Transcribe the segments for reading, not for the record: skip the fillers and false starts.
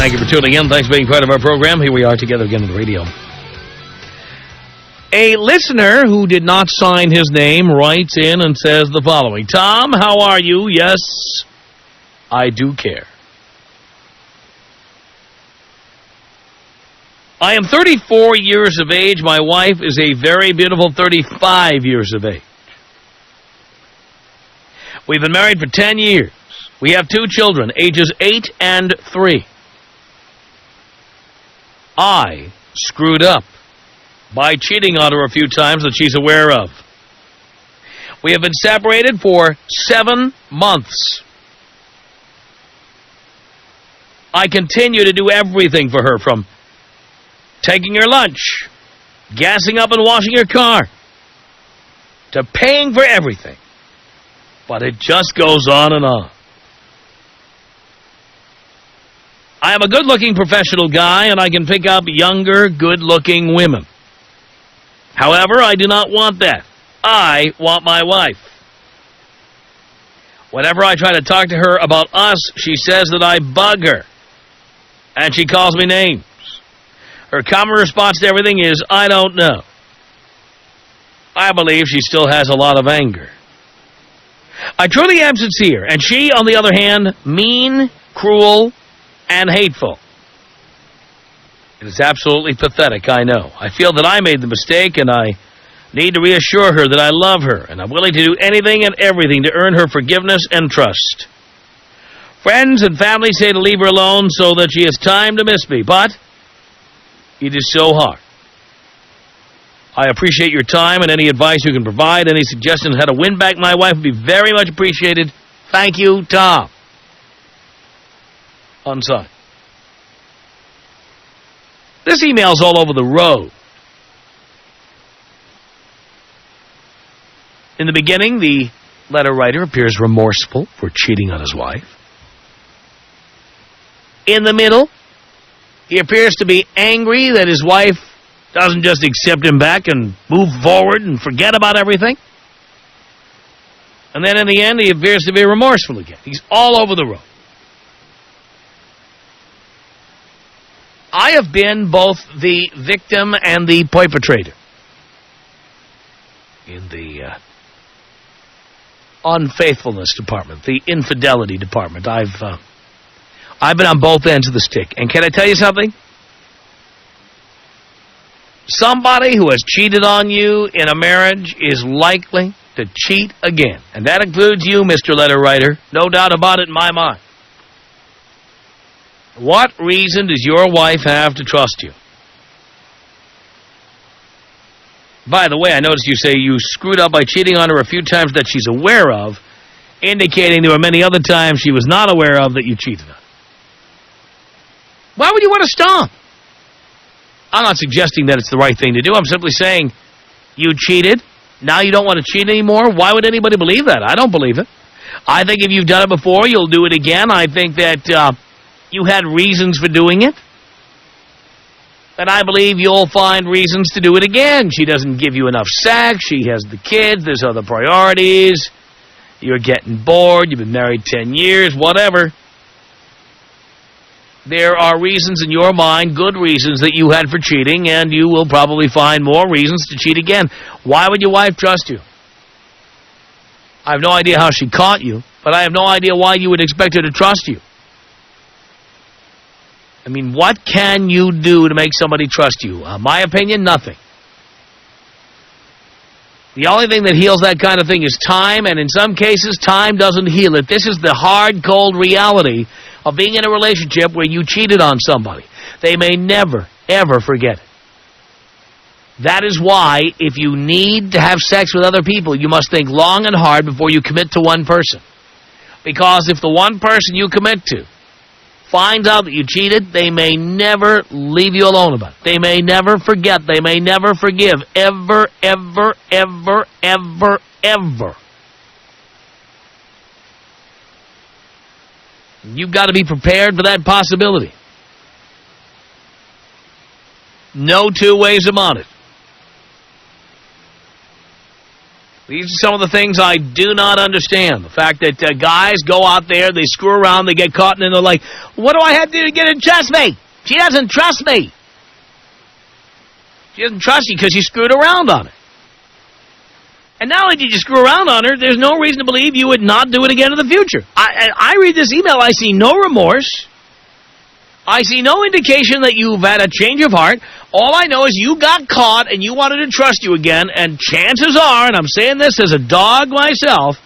Thank you for tuning in. Thanks for being part of our program. Here we are together again on the radio. A listener who did not sign his name writes in and says the following. Tom, how are you? Yes, I do care. I am 34 years of age. My wife is a very beautiful 35 years of age. We've been married for 10 years. We have 2 children, ages 8 and 3. I screwed up by cheating on her a few times that she's aware of. We have been separated for 7 months. I continue to do everything for her, from taking her lunch, gassing up and washing her car, to paying for everything. But it just goes on and on. I am a good-looking professional guy, and I can pick up younger, good-looking women. However, I do not want that. I want my wife. Whenever I try to talk to her about us, she says that I bug her, and she calls me names. Her common response to everything is, I don't know. I believe she still has a lot of anger. I truly am sincere, and she, on the other hand, mean, cruel, and hateful. It is absolutely pathetic, I know. I feel that I made the mistake, and I need to reassure her that I love her, and I'm willing to do anything and everything to earn her forgiveness and trust. Friends and family say to leave her alone so that she has time to miss me, but it is so hard. I appreciate your time and any advice you can provide. Any suggestions on how to win back my wife would be very much appreciated. Thank you, Tom. Unsigned. This email's all over the road. In the beginning, the letter writer appears remorseful for cheating on his wife. In the middle, he appears to be angry that his wife doesn't just accept him back and move forward and forget about everything. And then in the end, he appears to be remorseful again. He's all over the road. I have been both the victim and the perpetrator in the unfaithfulness department, the infidelity department. I've been on both ends of the stick. And can I tell you something? Somebody who has cheated on you in a marriage is likely to cheat again. And that includes you, Mr. Letter Writer. No doubt about it in my mind. What reason does your wife have to trust you? By the way, I noticed you say you screwed up by cheating on her a few times that she's aware of, indicating there were many other times she was not aware of that you cheated on. Why would you want to stop? I'm not suggesting that it's the right thing to do. I'm simply saying you cheated. Now you don't want to cheat anymore. Why would anybody believe that? I don't believe it. I think if you've done it before, you'll do it again. I think that you had reasons for doing it. And I believe you'll find reasons to do it again. She doesn't give you enough sex. She has the kids. There's other priorities. You're getting bored. You've been married 10 years, whatever. There are reasons in your mind, good reasons, that you had for cheating, and you will probably find more reasons to cheat again. Why would your wife trust you? I have no idea how she caught you, but I have no idea why you would expect her to trust you. I mean, what can you do to make somebody trust you? My opinion, nothing. The only thing that heals that kind of thing is time, and in some cases, time doesn't heal it. This is the hard, cold reality of being in a relationship where you cheated on somebody. They may never, ever forget it. That is why, if you need to have sex with other people, you must think long and hard before you commit to one person. Because if the one person you commit to finds out that you cheated, they may never leave you alone about it. They may never forget. They may never forgive. Ever, ever, ever, ever, ever. You've got to be prepared for that possibility. No two ways about it. These are some of the things I do not understand. The fact that guys go out there, they screw around, they get caught, and then they're like, what do I have to do to get her to trust me? She doesn't trust me. She doesn't trust you because you screwed around on her. And not only did you screw around on her, there's no reason to believe you would not do it again in the future. I read this email, I see no remorse. I see no indication that you've had a change of heart. All I know is you got caught and you wanted to trust you again, and chances are, and I'm saying this as a dog myself,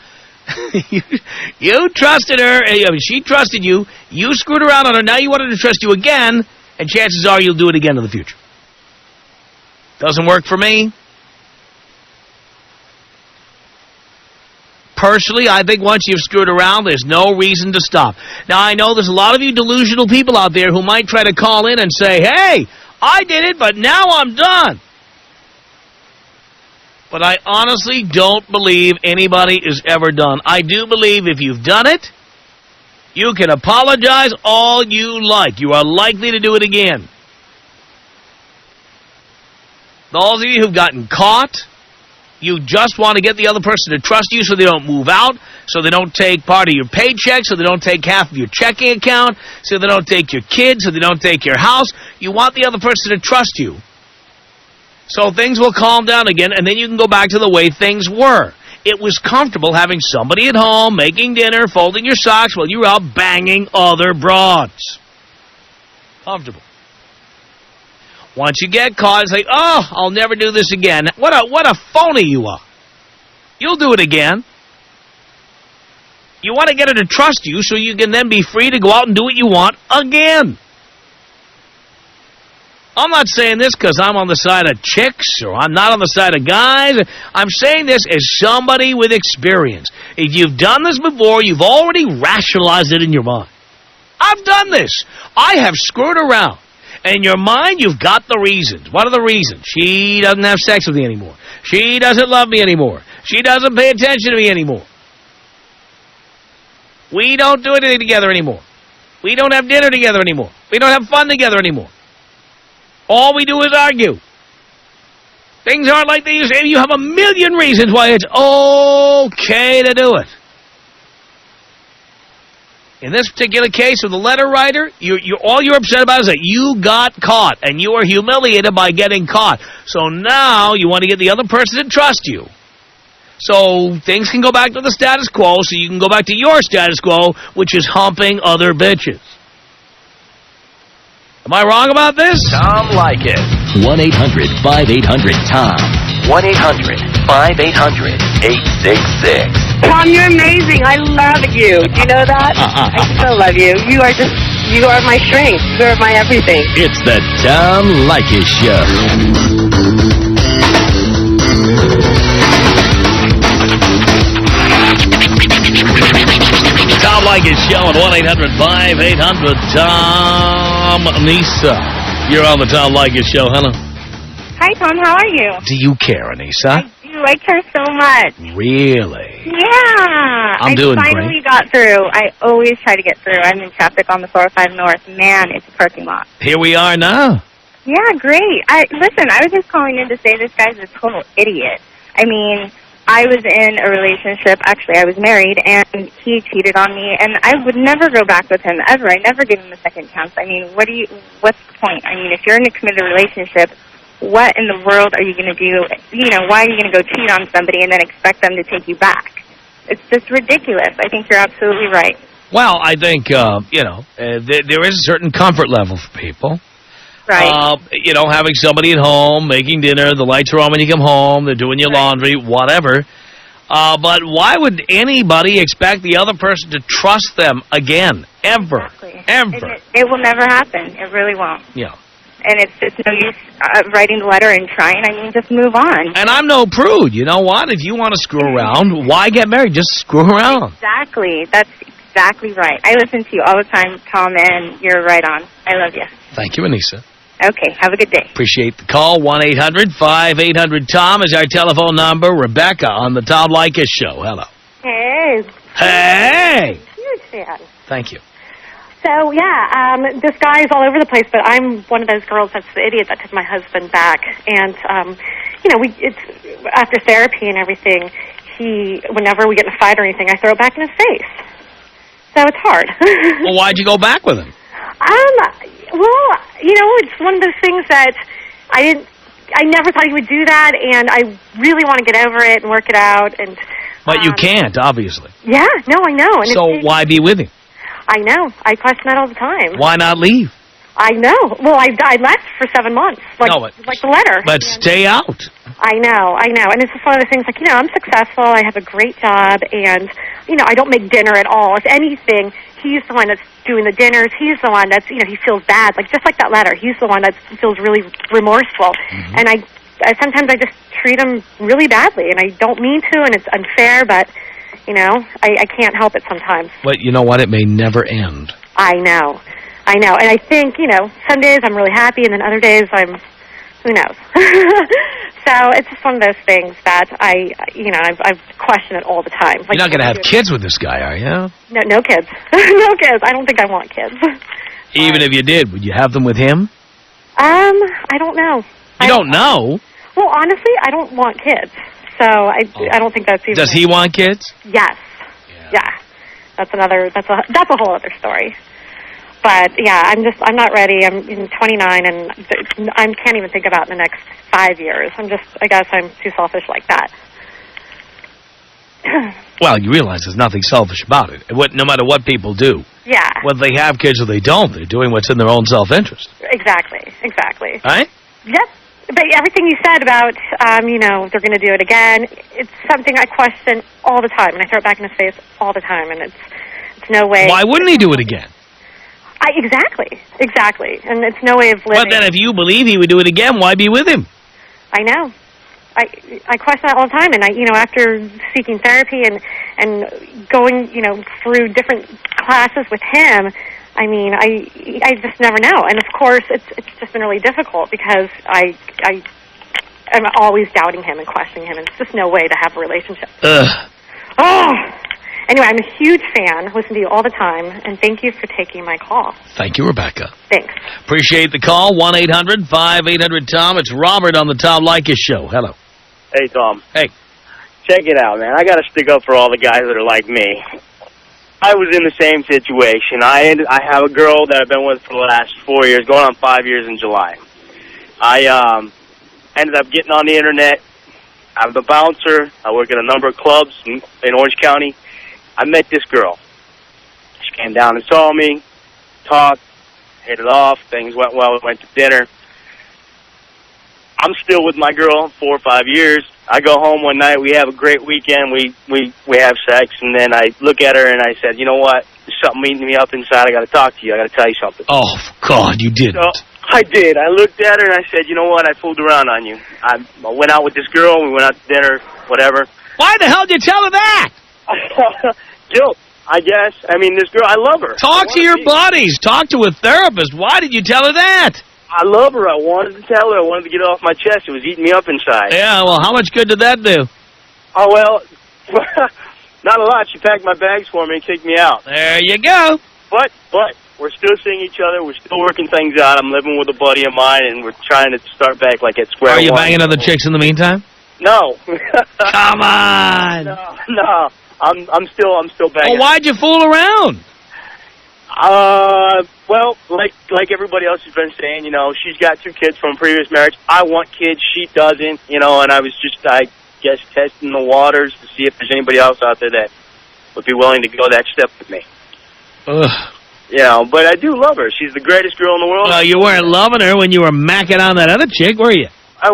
you trusted her, she trusted you, you screwed around on her, now you wanted to trust you again, and chances are you'll do it again in the future. Doesn't work for me. Personally, I think once you've screwed around, there's no reason to stop. Now, I know there's a lot of you delusional people out there who might try to call in and say, hey, I did it, but now I'm done. But I honestly don't believe anybody is ever done. I do believe if you've done it, you can apologize all you like. You are likely to do it again. Those of you who've gotten caught, you just want to get the other person to trust you so they don't move out, so they don't take part of your paycheck, so they don't take half of your checking account, so they don't take your kids, so they don't take your house. You want the other person to trust you. So things will calm down again, and then you can go back to the way things were. It was comfortable having somebody at home, making dinner, folding your socks while you were out banging other broads. Comfortable. Once you get caught, it's like, oh, I'll never do this again. What a phony you are. You'll do it again. You want to get her to trust you so you can then be free to go out and do what you want again. I'm not saying this because I'm on the side of chicks or I'm not on the side of guys. I'm saying this as somebody with experience. If you've done this before, you've already rationalized it in your mind. I've done this. I have screwed around. And in your mind, you've got the reasons. What are the reasons? She doesn't have sex with me anymore. She doesn't love me anymore. She doesn't pay attention to me anymore. We don't do anything together anymore. We don't have dinner together anymore. We don't have fun together anymore. All we do is argue. Things aren't like they used to. You have a million reasons why it's okay to do it. In this particular case with the letter writer, all you're upset about is that you got caught, and you were humiliated by getting caught. So now you want to get the other person to trust you. So things can go back to the status quo, so you can go back to your status quo, which is humping other bitches. Am I wrong about this? Tom Leykis. 1-800-5800-TOM. 1-800-5800-866. Tom, you're amazing. I love you. Do you know that? I still love you. You are my strength. You are my everything. It's the Tom Leykis Show. Tom Leykis Show at 1-800-5800-TOM. Anissa, you're on the Tom Leykis Show. Hello. Hi, Tom. How are you? Do you care, Anissa? I do. I care so much. Really? Yeah. I'm doing great. I finally got through. I always try to get through. I'm in traffic on the 405 North. Man, it's a parking lot. Here we are now. Yeah, great. Listen, I was just calling in to say this guy's a total idiot. I mean, I was in a relationship. Actually, I was married, and he cheated on me, and I would never go back with him, ever. I never give him a second chance. I mean, what's the point? I mean, if you're in a committed relationship, what in the world are you going to do? You know, why are you going to go cheat on somebody and then expect them to take you back? It's just ridiculous. I think you're absolutely right. Well, I think, there is a certain comfort level for people. Right. Having somebody at home, making dinner, the lights are on when you come home, they're doing your laundry, whatever. But why would anybody expect the other person to trust them again? Ever. Exactly. Ever. It will never happen. It really won't. Yeah. And it's no use writing the letter and trying. I mean, just move on. And I'm no prude. You know what? If you want to screw around, why get married? Just screw around. Exactly. That's exactly right. I listen to you all the time, Tom, and you're right on. I love you. Thank you, Anissa. Okay. Have a good day. Appreciate the call. 1-800-5800-TOM is our telephone number. Rebecca on the Tom Leykis Show. Hello. Hey. Hey. Huge fan. Thank you. So, yeah, this guy's all over the place, but I'm one of those girls that's the idiot that took my husband back. And, it's after therapy and everything, whenever we get in a fight or anything, I throw it back in his face. So it's hard. Well, why'd you go back with him? Well, it's one of those things that I never thought he would do that, and I really want to get over it and work it out. But you can't, obviously. Yeah, no, I know. And so why be with him? I know. I question that all the time. Why not leave? I know. Well, I left for 7 months, like the letter. But stay out. I know. And it's just one of the things, like, I'm successful, I have a great job, and, I don't make dinner at all. If anything, he's the one that's doing the dinners. He's the one that's, he feels bad. Like, just like that letter, he's the one that feels really remorseful. Mm-hmm. And sometimes I just treat him really badly, and I don't mean to, and it's unfair, but, I can't help it sometimes. But you know what? It may never end. I know. And I think, some days I'm really happy, and then other days who knows? So it's just one of those things that I've questioned it all the time. Like, you're not going to have kids with this guy, are you? No kids. No kids. I don't think I want kids. Even if you did, would you have them with him? I don't know. You don't know? Well, honestly, I don't want kids. So I don't think that's even... Does he want kids? Yes. Yeah. That's a whole other story. But, yeah, I'm not ready. I'm 29, and I can't even think about the next 5 years. I guess I'm too selfish like that. Well, you realize there's nothing selfish about it. No matter what people do. Yeah. Whether they have kids or they don't, they're doing what's in their own self-interest. Exactly. Right? Yep. But everything you said about, they're going to do it again, it's something I question all the time, and I throw it back in his face all the time, and it's no way... Why wouldn't he do it again? Exactly. And it's no way of living. But then if you believe he would do it again, why be with him? I know. I question that all the time, and after seeking therapy and going, through different classes with him, I just never know. And of course, it's just been really difficult because I'm always doubting him and questioning him, and it's just no way to have a relationship. Ugh. Oh! Anyway, I'm a huge fan. Listen to you all the time, and thank you for taking my call. Thank you, Rebecca. Thanks. Appreciate the call. 1-800-5800-TOM. It's Robert on the Tom Leykis Show. Hello. Hey, Tom. Hey. Check it out, man. I got to stick up for all the guys that are like me. I was in the same situation. I have a girl that I've been with for the last 4 years, going on 5 years in July. I ended up getting on the Internet. I'm the bouncer. I work at a number of clubs in Orange County. I met this girl. She came down and saw me, talked, hit it off. Things went well. We went to dinner. I'm still with my girl 4 or 5 years. I go home one night. We have a great weekend. We have sex, and then I look at her and I said, you know what? There's something eating me up inside. I got to talk to you. I got to tell you something. Oh, God, you didn't. So I did. I looked at her and I said, you know what? I fooled around on you. I went out with this girl. We went out to dinner, whatever. Why the hell did you tell her that? Guilt, I guess. I mean, this girl, I love her. Talk to your buddies. Talk to a therapist. Why did you tell her that? I love her. I wanted to tell her. I wanted to get it off my chest. It was eating me up inside. Yeah, well, how much good did that do? Oh, well, not a lot. She packed my bags for me and kicked me out. There you go. But we're still seeing each other. We're still working things out. I'm living with a buddy of mine, and we're trying to start back like at square one. Are you banging other chicks in the meantime? No. Come on. No. I'm still banging. Well, why'd you fool around? Well, like everybody else has been saying, she's got 2 kids from a previous marriage. I want kids, she doesn't, and I was just, I guess, testing the waters to see if there's anybody else out there that would be willing to go that step with me. Ugh. But I do love her. She's the greatest girl in the world. Well, you weren't loving her when you were macking on that other chick, were you? I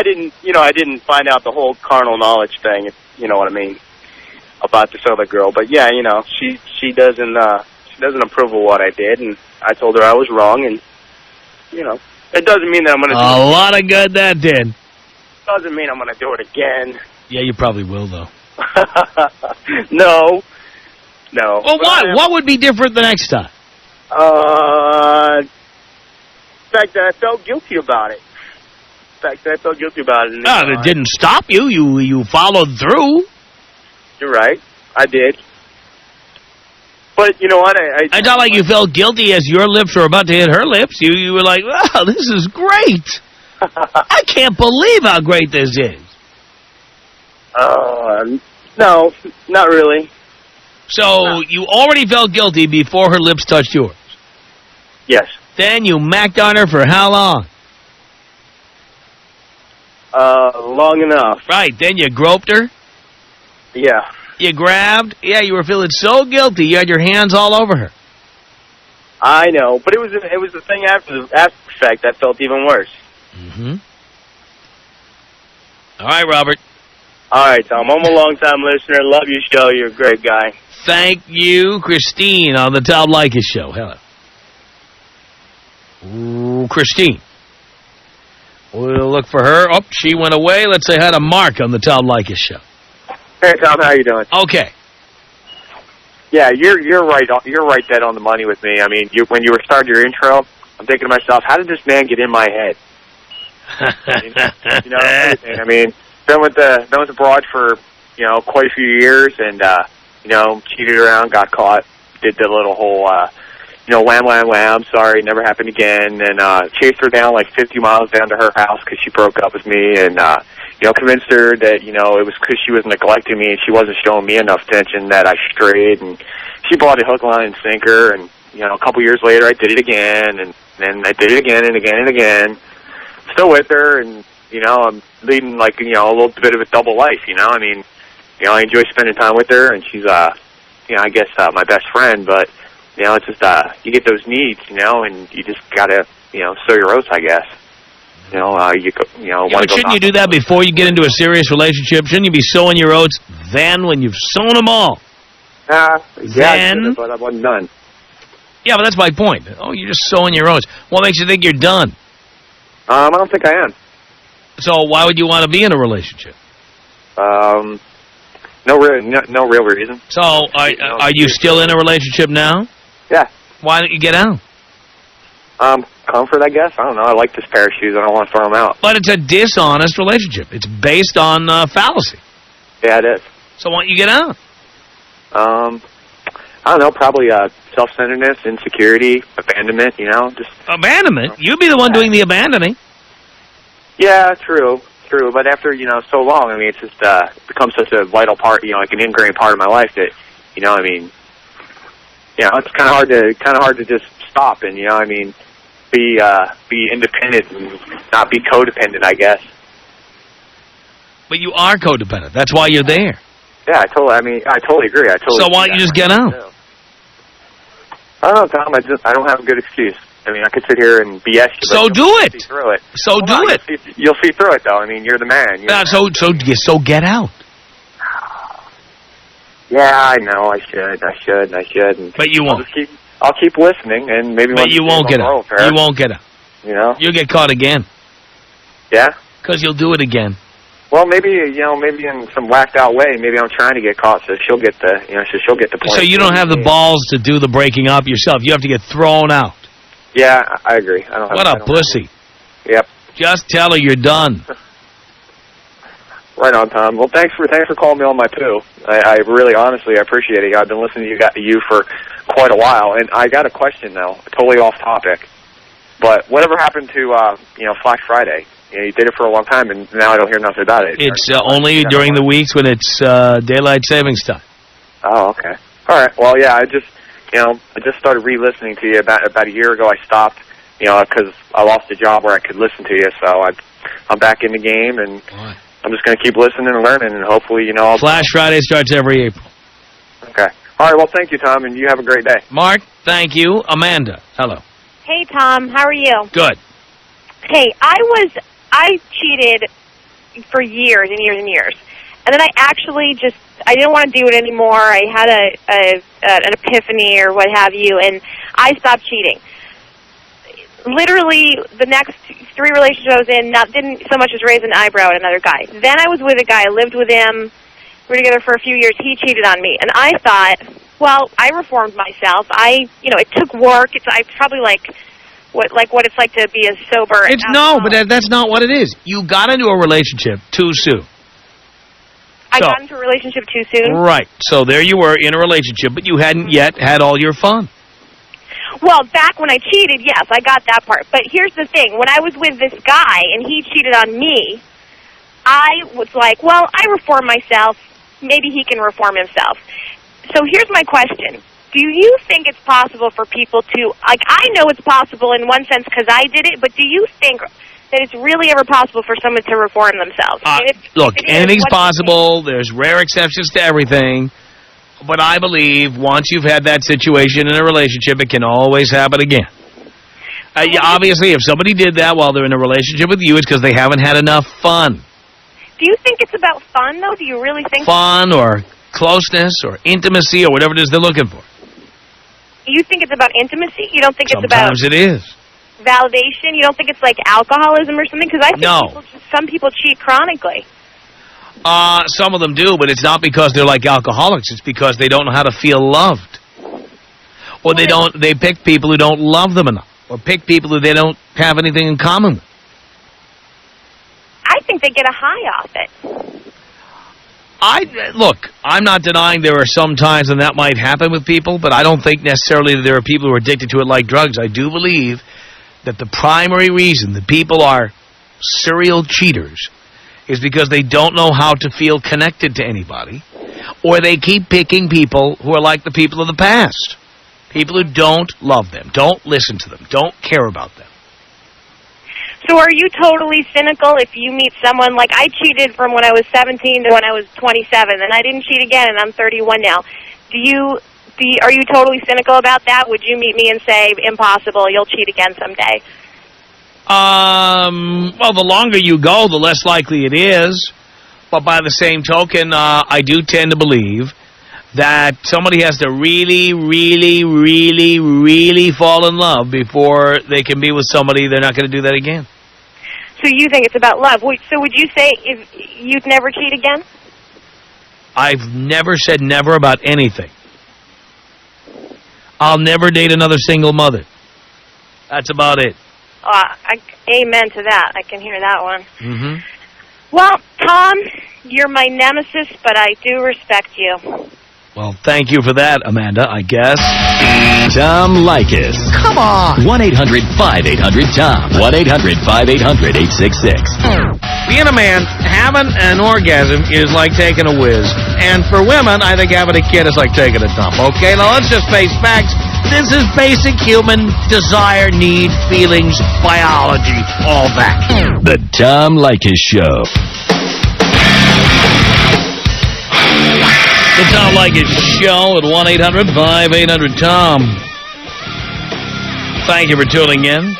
didn't find out the whole carnal knowledge thing, if you know what I mean, about this other girl. But yeah, she doesn't approve of what I did, and I told her I was wrong, and it doesn't mean that I'm going to do it. A lot of good that did. Doesn't mean I'm going to do it again. Yeah, you probably will, though. No. Well, what would be different the next time? The fact that I felt guilty about it. No, it didn't stop you. You followed through. You're right. I did. But you know what? It's not like you felt guilty as your lips were about to hit her lips. You were like, wow, this is great. I can't believe how great this is. No, not really. So you already felt guilty before her lips touched yours? Yes. Then you macked on her for how long? Long enough. Right, then you groped her? Yeah. You grabbed? Yeah, you were feeling so guilty you had your hands all over her. I know, but it was the thing after the fact that felt even worse. Mm-hmm. All right, Robert. All right, Tom. I'm a long-time listener. Love your show. You're a great guy. Thank you, Christine, on the Tom Leykis Show. Hello. Ooh, Christine. We'll look for her. Oh, she went away. Let's say hi to Mark on the Tom Leykis Show. Hey, Tom. How you doing? Okay. Yeah, you're right. You're right dead on the money with me. I mean, when you were starting your intro, I'm thinking to myself, how did this man get in my head? You know, everything. I mean, been with the broad for quite a few years, and cheated around, got caught, did the little whole wham wham wham. Sorry, never happened again. And chased her down like 50 miles down to her house because she broke up with me, and convinced her that it was because she was neglecting me and she wasn't showing me enough attention that I strayed, and she bought a hook, line, and sinker. And a couple years later, I did it again, and then I did it again and again and again. Still with her, and I'm leading like a little bit of a double life. I mean, I enjoy spending time with her, and she's I guess my best friend. But it's just you get those needs, and you just gotta sow your oats, I guess. But shouldn't you do that before you get into a serious relationship? Shouldn't you be sowing your oats then when you've sown them all? Yeah, then, but I wasn't done. Yeah, but that's my point. Oh, you're just sowing your oats. What makes you think you're done? I don't think I am. So why would you want to be in a relationship? No real reason. So are you still in a relationship now? Yeah. Why don't you get out? Comfort, I guess. I don't know. I like this pair of shoes. I don't want to throw them out. But it's a dishonest relationship. It's based on fallacy. Yeah, it is. So why don't you get out? I don't know. Probably self-centeredness, insecurity, abandonment. Just abandonment. You'd be the one doing the abandoning. Yeah, true. But after so long, I mean, it's just become such a vital part. Like an ingrained part of my life that I mean, it's kind of hard to just stop and I mean, be independent and not be codependent, I guess. But you are codependent. That's why you're there. Yeah, I totally agree. So why don't you just get out? I don't know, Tom. I don't have a good excuse. I mean, I could sit here and BS you. So do it. See through it. So do it. You'll see through it, though. I mean, you're the man. So get out. Yeah, I know. I should. But you won't. I'll keep listening, and maybe. But you won't get out. You won't get out. You'll get caught again. Yeah. Because you'll do it again. Well, maybe maybe in some whacked out way. Maybe I'm trying to get caught, so she'll get the she'll get the point. So you don't have the balls to do the breaking up yourself. You have to get thrown out. Yeah, I agree. What a pussy. Yep. Just tell her you're done. Right on, Tom. Well, thanks for calling me on my poo. I really, honestly, appreciate it. I've been listening to you for quite a while, and I got a question now, totally off topic. But whatever happened to Flash Friday? You did it for a long time, and now I don't hear nothing about it. It's only during the weeks when it's daylight savings time. Oh, okay. All right. Well, yeah, I just started re-listening to you about a year ago. I stopped, because I lost a job where I could listen to you, so I'm back in the game, and I'm just going to keep listening and learning, and hopefully, Flash Friday starts every April. Okay. All right, well, thank you, Tom, and you have a great day. Mark, thank you. Amanda, hello. Hey, Tom, how are you? Good. Hey, I cheated for years and years and years. And then I didn't want to do it anymore. I had an epiphany or what have you, and I stopped cheating. Literally, the next 3 relationships I was in didn't so much as raise an eyebrow at another guy. Then I was with a guy, I lived with him, we were together for a few years, he cheated on me. And I thought, well, I reformed myself. It took work. I probably what it's like to be a sober. But that's not what it is. You got into a relationship too soon. I got into a relationship too soon? Right. So there you were in a relationship, but you hadn't yet had all your fun. Well, back when I cheated, yes, I got that part. But here's the thing. When I was with this guy and he cheated on me, I was like, well, I reform myself. Maybe he can reform himself. So here's my question. Do you think it's possible for people to, like, I know it's possible in one sense because I did it, but do you think that it's really ever possible for someone to reform themselves? Look, anything's possible. There's rare exceptions to everything. But I believe once you've had that situation in a relationship, it can always happen again. Obviously, if somebody did that while they're in a relationship with you, it's because they haven't had enough fun. Do you think it's about fun, though? Do you really think fun or closeness or intimacy or whatever it is they're looking for? You think it's about intimacy? You don't think it's about... Sometimes it is. Validation? You don't think it's like alcoholism or something? Because I think some people cheat chronically. Some of them do, but it's not because they're like alcoholics. It's because they don't know how to feel loved. Or they pick people who don't love them enough. Or pick people who they don't have anything in common with. I think they get a high off it. Look, I'm not denying there are some times when that might happen with people, but I don't think necessarily that there are people who are addicted to it like drugs. I do believe that the primary reason that people are serial cheaters is because they don't know how to feel connected to anybody, or they keep picking people who are like the people of the past. People who don't love them, don't listen to them, don't care about them. So are you totally cynical if you meet someone, like I cheated from when I was 17 to when I was 27, and I didn't cheat again, and I'm 31 now. Are you totally cynical about that? Would you meet me and say, impossible, you'll cheat again someday? Well, the longer you go, the less likely it is. But by the same token, I do tend to believe that somebody has to really, really, really, really fall in love before they can be with somebody they're not going to do that again. So you think it's about love. So would you say if you'd never cheat again? I've never said never about anything. I'll never date another single mother. That's about it. Amen to that. I can hear that one. Mm-hmm. Well, Tom, you're my nemesis, but I do respect you. Well, thank you for that, Amanda, I guess. Tom Leykis. Come on. 1-800-5800-TOM. 1-800-5800-866. Being a man, having an orgasm is like taking a whiz. And for women, I think having a kid is like taking a dump. Okay, now let's just face facts. This is basic human desire, need, feelings, biology, all that. The Tom Leykis Show. The Tom Leykis Show at 1-800-5800-TOM. Thank you for tuning in.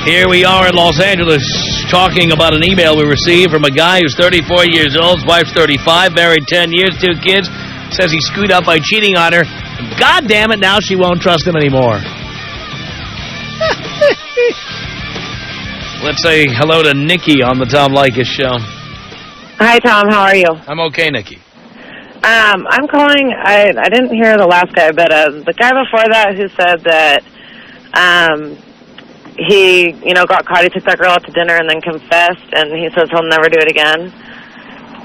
Here we are in Los Angeles talking about an email we received from a guy who's 34 years old, his wife's 35, married 10 years, 2 kids, says he screwed up by cheating on her. God damn it, now she won't trust him anymore. Let's say hello to Nikki on the Tom Leykis Show. Hi, Tom. How are you? I'm okay, Nikki. I'm calling. I didn't hear the last guy, but the guy before that who said that he, got caught. He took that girl out to dinner and then confessed, and he says he'll never do it again.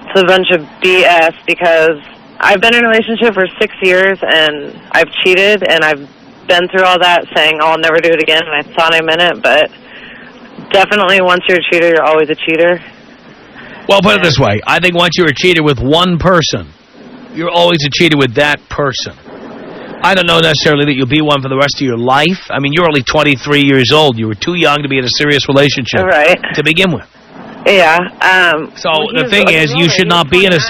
It's a bunch of BS because I've been in a relationship for 6 years, and I've cheated, and I've been through all that saying, I'll never do it again, and I thought I meant it, but definitely once you're a cheater, you're always a cheater. Well, put it this way. I think once you're a cheater with one person, you're always a cheater with that person. I don't know necessarily that you'll be one for the rest of your life. I mean, you're only 23 years old. You were too young to be in a serious relationship to begin with. Yeah. So the thing is, you should not be in a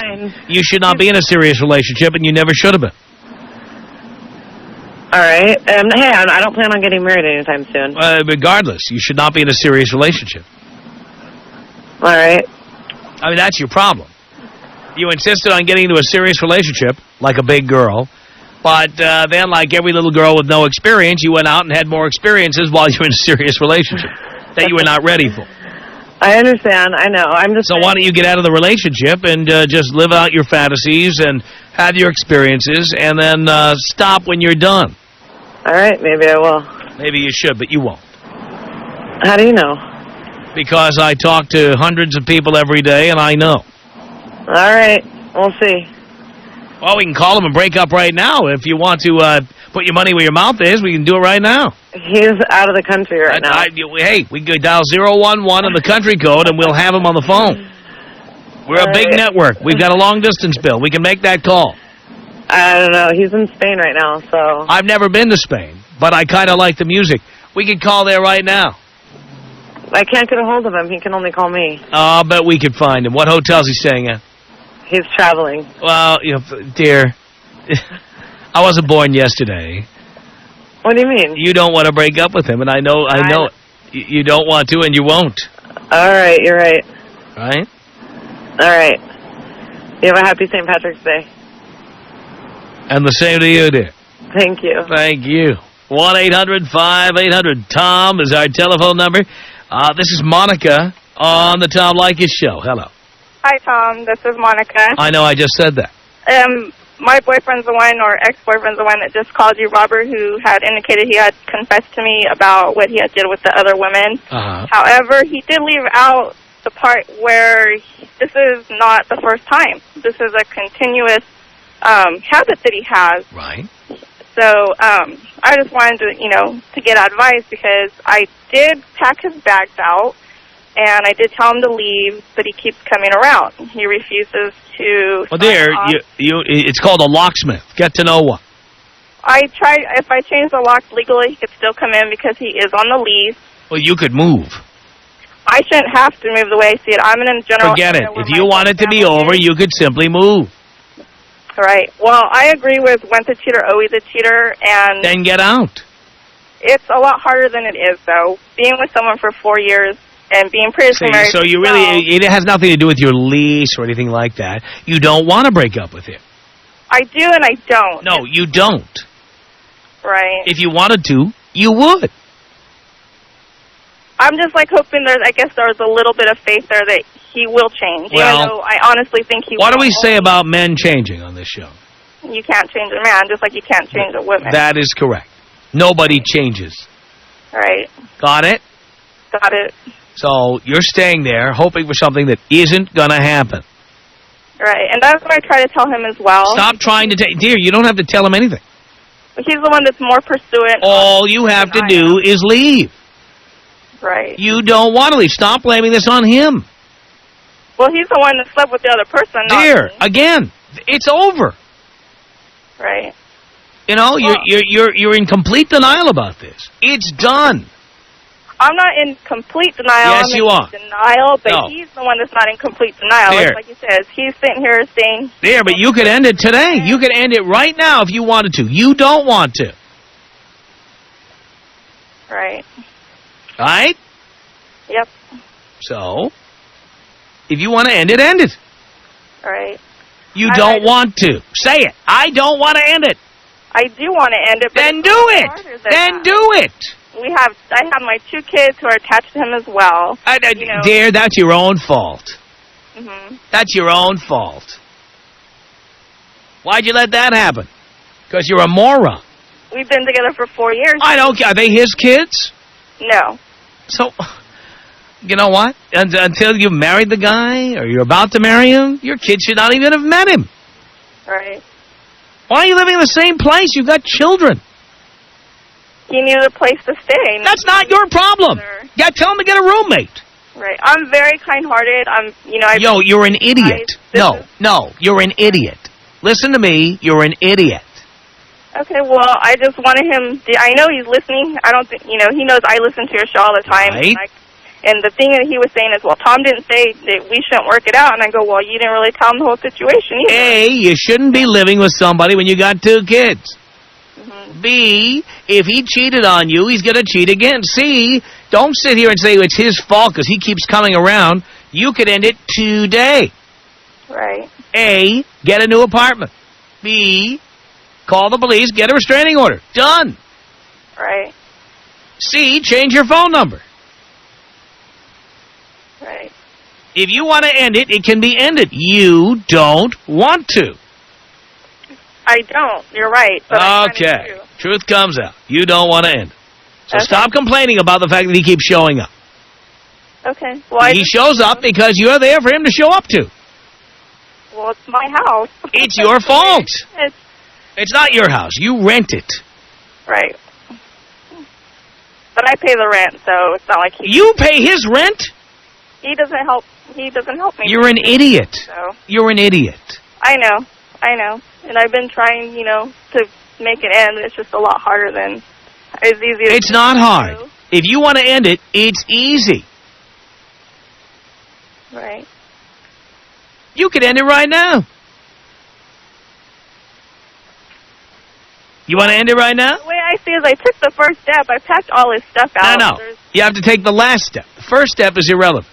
serious relationship, and you never should have been. All right. Hey, I don't plan on getting married anytime soon. Regardless, you should not be in a serious relationship. All right. I mean, that's your problem. You insisted on getting into a serious relationship, like a big girl, but then, like every little girl with no experience, you went out and had more experiences while you were in a serious relationship that you were not ready for. I understand. I know. So why don't you get out of the relationship and just live out your fantasies and have your experiences, and then stop when you're done? All right. Maybe I will. Maybe you should, but you won't. How do you know? Because I talk to hundreds of people every day, and I know. All right. We'll see. Well, we can call them and break up right now if you want to put your money where your mouth is, we can do it right now. He's out of the country right now. Hey, we can dial 011 on the country code, and we'll have him on the phone. We're a big network. We've got a long-distance bill. We can make that call. I don't know. He's in Spain right now, so... I've never been to Spain, but I kind of like the music. We could call there right now. I can't get a hold of him. He can only call me. I'll bet we could find him. What hotel's he staying at? He's traveling. Well, dear, I wasn't born yesterday. What do you mean? You don't want to break up with him, and I know you don't want to, and you won't. All right, you're right. Right? All right. You have a happy St. Patrick's Day. And the same to you, dear. Thank you. Thank you. 1-800-5800-TOM is our telephone number. This is Monica on the Tom Leykis Show. Hello. Hi, Tom. This is Monica. I know, I just said that. My boyfriend's the one, or ex-boyfriend's the one that just called you, Robert, who had indicated he had confessed to me about what he had did with the other women. However, he did leave out the part where this is not the first time. This is a continuous habit that he has. Right. So I just wanted to, to get advice, because I did pack his bags out, and I did tell him to leave, but he keeps coming around. He refuses to... Well, dear, it's called a locksmith. Get to know what? If I change the locks legally, he could still come in because he is on the lease. Well, you could move. I shouldn't have to move the way I see it. I'm in a general... Forget it. If you want it to be over, you could simply move. Right. Well, I agree with once a cheater, always a cheater, and... Then get out. It's a lot harder than it is, though. Being with someone for 4 years and being previously married... So you really... It has nothing to do with your lease or anything like that. You don't want to break up with him. I do and I don't. No, you don't. Right. If you wanted to, you would. I'm just hoping I guess there's a little bit of faith there that he will change. Well, even though I honestly think he will. What do we say about men changing on this show? You can't change a man, just like you can't change a woman. That is correct. Nobody changes. Right. Got it? Got it. So you're staying there hoping for something that isn't going to happen. Right. And that's what I try to tell him as well. Stop trying to dear, you don't have to tell him anything. But he's the one that's more pursuant. All you have to do is leave. Right. You don't want to leave. Stop blaming this on him. Well, he's the one that slept with the other person, not Dear, me. again, it's over. Right. You're in complete denial about this. It's done. I'm not in complete denial. Yes, you are. Denial, but he's the one that's not in complete denial. Dear. It's like he says, he's sitting here saying... There, but you could end it today. You could end it right now if you wanted to. You don't want to. Right. Right? Yep. So, if you want to end it, end it. Right. You don't want to. Say it. I don't want to end it. I do want to end it. But then do it. Then do it. I have my 2 kids who are attached to him as well. Dear, that's your own fault. Mm-hmm. That's your own fault. Why'd you let that happen? Because you're a moron. We've been together for 4 years. I don't care. Are they his kids? No. So, you know what? Until you married the guy or you're about to marry him, your kids should not even have met him. Right. Why are you living in the same place? You've got children. He needed a place to stay. That's not your problem. Yeah, tell him to get a roommate. Right. I'm very kind-hearted. Yo, you're an idiot. No, you're an idiot. Listen to me. You're an idiot. Okay, well, I just wanted him... I know he's listening. I don't think... he knows I listen to your show all the time. Right. And the thing that he was saying is, well, Tom didn't say that we shouldn't work it out. And I go, well, you didn't really tell him the whole situation either. A, you shouldn't be living with somebody when you got 2 kids. Mm-hmm. B, if he cheated on you, he's going to cheat again. C, don't sit here and say it's his fault because he keeps coming around. You could end it today. Right. A, get a new apartment. B, call the police, get a restraining order. Done. Right. C, change your phone number. Right. If you want to end it, it can be ended. You don't want to. I don't. You're right. But okay. Truth comes out. You don't want to end it. So stop complaining about the fact that he keeps showing up. Okay. Well, he shows up because you're there for him to show up to. Well, it's my house. It's your fault. It's not your house. You rent it. Right. But I pay the rent, so it's not like he... You pay his rent? He doesn't help me. You're an idiot. So. You're an idiot. I know. And I've been trying, to make it end. It's just a lot harder than as easy as... It's not hard. If you want to end it, it's easy. Right. You could end it right now. You want to end it right now? The way I see it is I took the first step. I packed all his stuff out. No. You have to take the last step. The first step is irrelevant.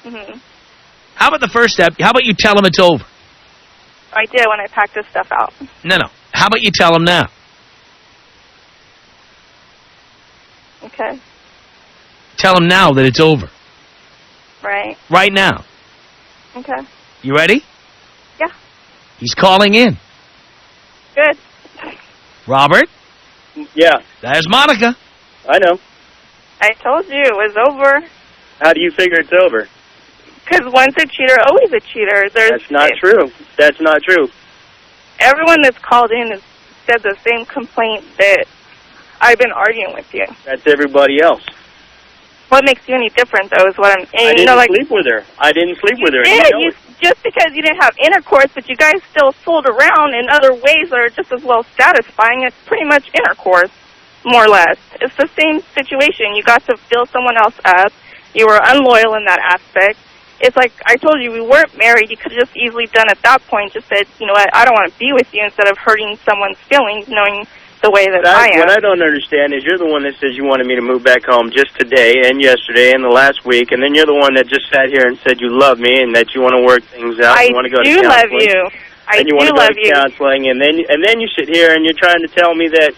Mm-hmm. How about the first step? How about you tell him it's over? I did when I packed his stuff out. No. How about you tell him now? Okay. Tell him now that it's over. Right. Right now. Okay. You ready? Yeah. He's calling in. Good. Robert? Yeah. There's Monica. I know. I told you it was over. How do you figure it's over? Because once a cheater, always a cheater. That's not true. That's not true. Everyone that's called in has said the same complaint that I've been arguing with you. That's everybody else. What makes you any different, though, is what I'm... I didn't sleep with her. I didn't sleep with her. Just because you didn't have intercourse, but you guys still fooled around in other ways that are just as well satisfying. It's pretty much intercourse, more or less. It's the same situation. You got to fill someone else up. You were unloyal in that aspect. It's like I told you, we weren't married. You could have just easily done at that point, just said, you know what, I don't want to be with you, instead of hurting someone's feelings, knowing the way that I am. What I don't understand is you're the one that says you wanted me to move back home just today and yesterday and the last week, and then you're the one that just sat here and said you love me and that you want to work things out. I you want to go do to love you. I and you do want to go love to you. counseling, and then you sit here and you're trying to tell me that,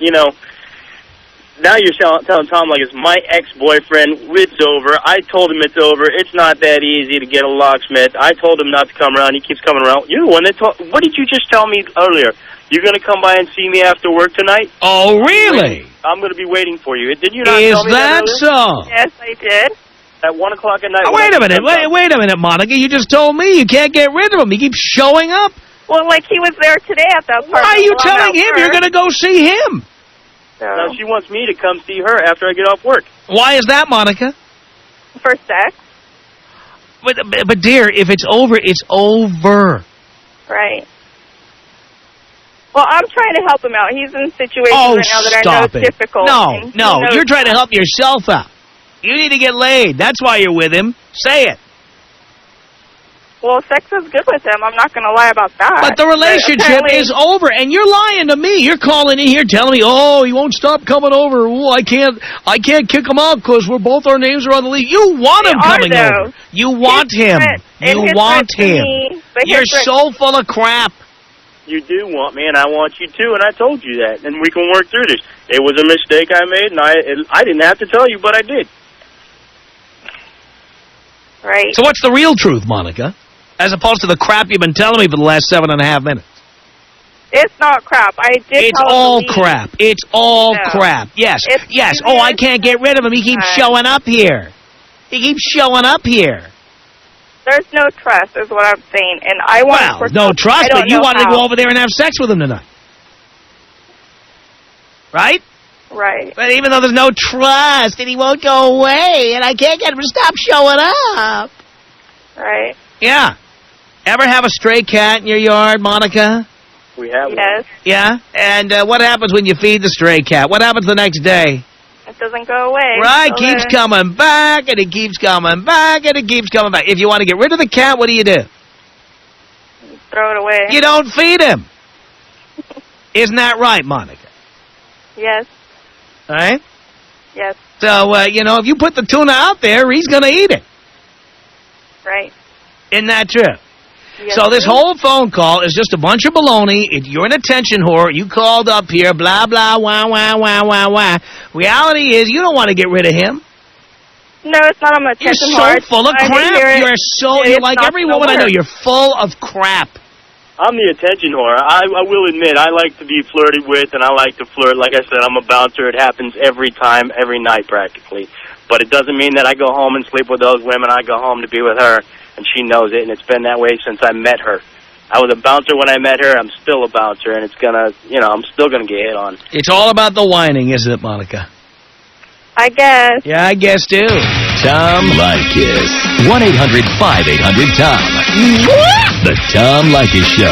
now you're telling Tom like it's my ex-boyfriend. It's over. I told him it's over. It's not that easy to get a locksmith. I told him not to come around. He keeps coming around. You're the one that what did you just tell me earlier? You're going to come by and see me after work tonight? Oh, really? I'm going to be waiting for you. Did you not Is tell me that earlier? so? Yes, I did. At 1 o'clock at night. Oh, wait a minute. Wait a minute, Monica. You just told me you can't get rid of him. He keeps showing up. Well, like he was there today at the apartment. Why are you telling him you're going to go see him? So, now she wants me to come see her after I get off work. Why is that, Monica? for sex. But dear, if it's over, it's over. Right. Well, I'm trying to help him out. He's in situations right now that I know is difficult. No, you're trying to help yourself out. You need to get laid. That's why you're with him. Say it. Well, sex is good with him. I'm not going to lie about that. But the relationship is over, and you're lying to me. You're calling in here telling me, oh, he won't stop coming over. Ooh, I can't kick him out because our names are on the league. You want him coming over. You want him. You want him. You're so full of crap. You do want me, and I want you too, and I told you that, and we can work through this. It was a mistake I made, and I didn't have to tell you, but I did. Right. So what's the real truth, Monica? As opposed to the crap you've been telling me for the last 7.5 minutes. It's not crap. I did. It's all crap. It's all crap. Yes. Yes. Oh, I can't get rid of him. He keeps showing up here. He keeps showing up here. There's no trust, is what I'm saying, and I want. Well, no trust, but you wanted to go over there and have sex with him tonight, right? Right. But even though there's no trust, and he won't go away, and I can't get him to stop showing up. Right. Yeah. Ever have a stray cat in your yard, Monica? We have. Yes. Yeah? And what happens when you feed the stray cat? What happens the next day? It doesn't go away. Right, keeps coming back, and it keeps coming back, and it keeps coming back. If you want to get rid of the cat, what do? Throw it away. You don't feed him. Isn't that right, Monica? Yes. All right? Yes. So, if you put the tuna out there, he's going to eat it. Right. Isn't that true? Yes, so this whole phone call is just a bunch of baloney. You're an attention whore. You called up here, blah, blah, wah, wah, wah, wah, wah. Reality is you don't want to get rid of him. No, it's not. I'm an attention whore. You're so full of crap. You're like every woman I know. You're full of crap. I'm the attention whore. I will admit, I like to be flirted with, and I like to flirt. Like I said, I'm a bouncer. It happens every time, every night practically. But it doesn't mean that I go home and sleep with those women. I go home to be with her, and she knows it, and it's been that way since I met her. I was a bouncer when I met her. I'm still a bouncer, and it's gonna, I'm still gonna get hit on. It's all about the whining, isn't it, Monica? I guess. Yeah, I guess, too. Tom Leykis. 1-800-5800-TOM. The Tom Leykis Show.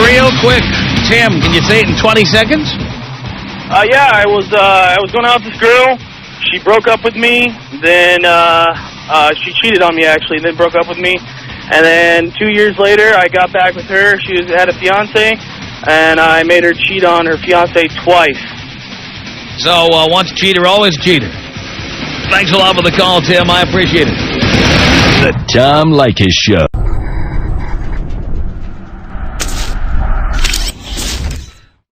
Real quick, Tim, can you say it in 20 seconds? Yeah, I was going out with this girl. She broke up with me. Then she cheated on me, actually, then broke up with me. And then 2 years later, I got back with her. She had a fiance, and I made her cheat on her fiance twice. So, once a cheater, always a cheater. Thanks a lot for the call, Tim. I appreciate it. The Tom Leykis Show.